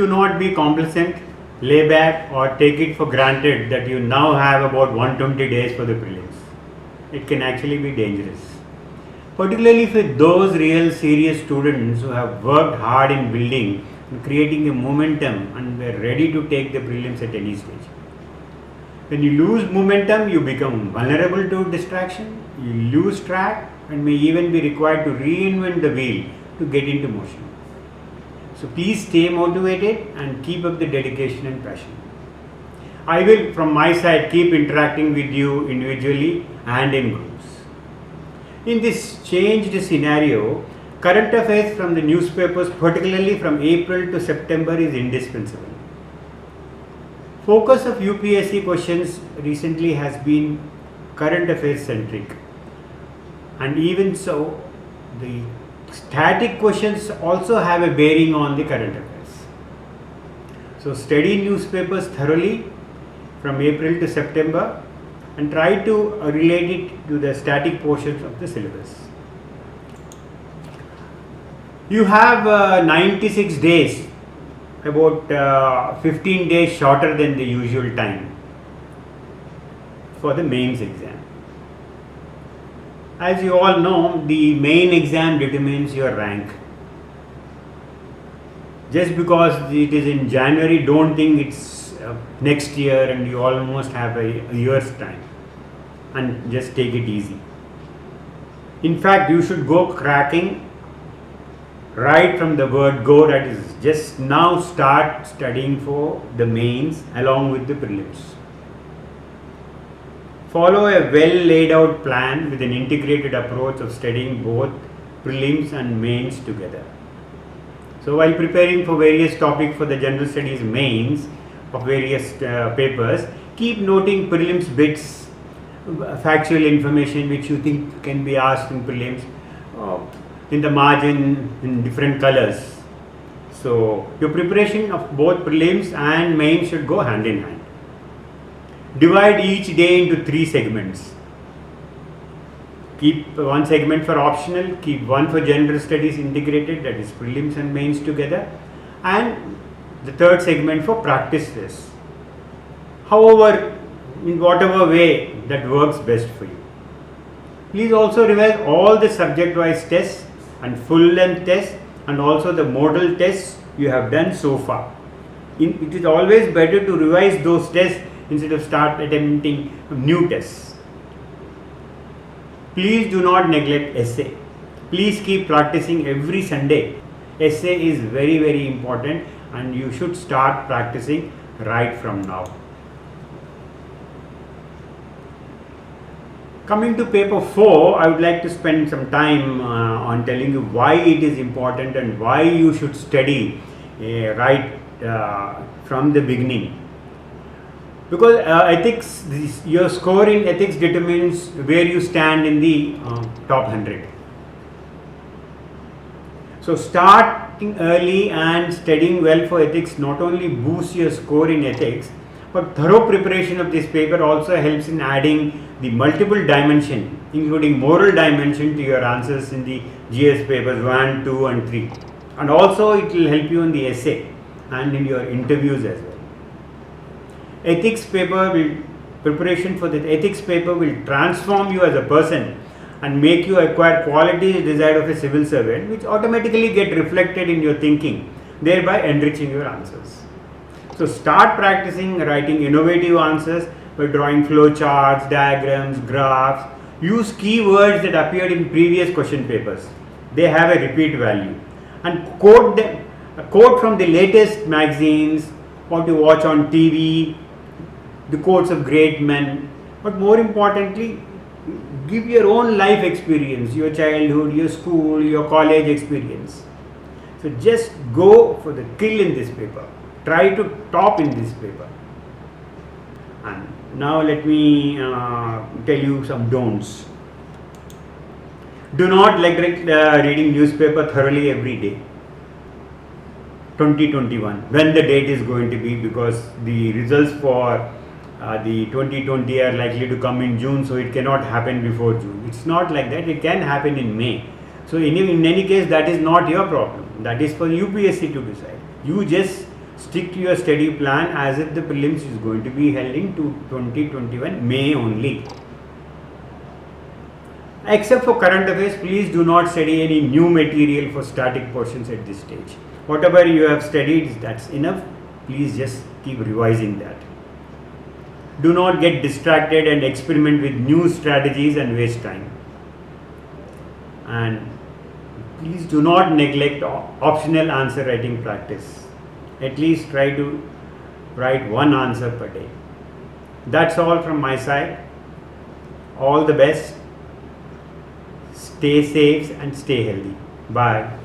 do not be complacent, lay back, or take it for granted that you now have about 120 days for the prelims. It can actually be dangerous. Particularly for those real serious students who have worked hard in building and creating a momentum and were ready to take the prelims at any stage. When you lose momentum, you become vulnerable to distraction, you lose track, and may even be required to reinvent the wheel to get into motion. So please stay motivated and keep up the dedication and passion. I will, from my side, keep interacting with you individually and in groups. In this changed scenario, current affairs from the newspapers, particularly from April to September, is indispensable. Focus of UPSC questions recently has been current affairs centric, and even so, the static questions also have a bearing on the current affairs. So study newspapers thoroughly from April to September and try to relate it to the static portions of the syllabus. You have 96 days, about 15 days shorter than the usual time for the mains exam. As you all know, the main exam determines your rank. Just because it is in January, don't think it's next year and you almost have a year's time, and just take it easy. In fact, you should go cracking right from the word go, that is, just now start studying for the mains along with the prelims. Follow a well laid out plan with an integrated approach of studying both prelims and mains together. So while preparing for various topics for the general studies mains of various papers, keep noting prelims bits, factual information which you think can be asked in prelims in the margin in different colors. So your preparation of both prelims and mains should go hand in hand. Divide each day into 3 segments. Keep one segment for optional, keep one for general studies integrated, that is prelims and mains together, and the third segment for practice tests. However, in whatever way that works best for you. Please also revise all the subject-wise tests and full-length tests and also the model tests you have done so far. It is always better to revise those tests instead of start attempting new tests. Please do not neglect essay. Please keep practicing every Sunday. Essay is very, very important and you should start practicing right from now. Coming to paper 4, I would like to spend some time on telling you why it is important and why you should study right from the beginning. Because ethics, your score in ethics determines where you stand in the top 100. So starting early and studying well for ethics not only boosts your score in ethics, but thorough preparation of this paper also helps in adding the multiple dimension, including moral dimension, to your answers in the GS papers 1, 2 and 3. And also it will help you in the essay and in your interviews as well. Preparation for the ethics paper will transform you as a person and make you acquire qualities desired of a civil servant, which automatically get reflected in your thinking, thereby enriching your answers. So start practicing writing innovative answers by drawing flow charts, diagrams, graphs. Use keywords that appeared in previous question papers. They have a repeat value. And quote them. Quote from the latest magazines, what you watch on TV, the quotes of great men. But more importantly, give your own life experience, your childhood, your school, your college experience. So just go for the kill in this paper. Try to top in this paper. And now let me tell you some don'ts. Do not neglect reading newspaper thoroughly every day. 2021, when the date is going to be, because the results for the 2020 are likely to come in June, so it cannot happen before June. It's not like that, it can happen in May. So in any case, that is not your problem. That is for UPSC to decide. You just Stick to your study plan as if the prelims is going to be held in 2021 May only. Except for current affairs, please do not study any new material for static portions at this stage. Whatever you have studied, that's enough. Please just keep revising that. Do not get distracted and experiment with new strategies and waste time. And please do not neglect optional answer writing practice. At least try to write one answer per day. That's all from my side. All the best. Stay safe and stay healthy. Bye.